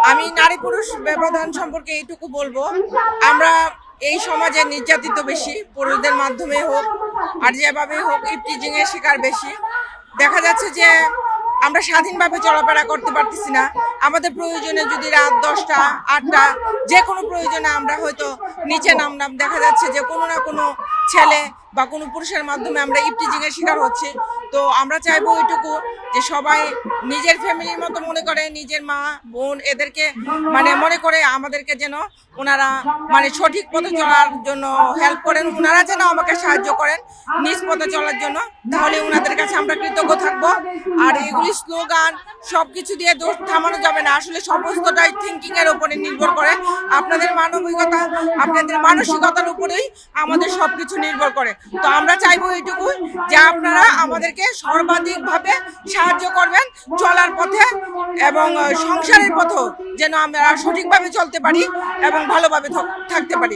আমি নারী পুরুষ ব্যবধান সম্পর্কে এইটুকু বলবো, আমরা এই সমাজে নির্যাতিত বেশি, পুরুষদের মাধ্যমে হোক আর যেভাবে হোক ইভটিজিং এর শিকার বেশি। দেখা যাচ্ছে যে আমরা স্বাধীনভাবে চলাফেরা করতে পারতেছি না। আমাদের প্রয়োজনে যদি রাত 10টা 8টা যে কোনো প্রয়োজনে আমরা হয়তো নিচে নামলাম, দেখা যাচ্ছে যে কোনো না কোনো ছেলে বা কোনো পুরুষের মাধ্যমে আমরা ইভটিজিং এর শিকার হচ্ছি। তো আমরা চাইবো এইটুকু যে সবাই নিজের ফ্যামিলির মতো মনে করে, নিজের মা বোন এদেরকে মনে করে আমাদেরকে যেন ওনারা সঠিক পথে চলার জন্য হেল্প করেন, ওনারা যেন আমাকে সাহায্য করেন নিজ পথে চলার জন্য। তাহলে ওনাদের কাছে আমরা কৃতজ্ঞ থাকবো। আর এগুলি স্লোগান সবকিছু দিয়ে দোষ থামানো যাবে না, আসলে সমস্তটাই থিঙ্কিং এর উপরে নির্ভর করে। আপনাদের মানবিকতা, আপনাদের মানসিকতার উপরেই আমাদের সবকিছু নির্ভর করে। তো আমরা চাইবো এইটুকু যে আপনারা আমাদেরকে সর্বাধিকভাবে সাহায্য করবেন চলার পথে এবং সংসারের পথেও যেন আমরা সঠিকভাবে চলতে পারি এবং ভালোভাবে থাকতে পারি।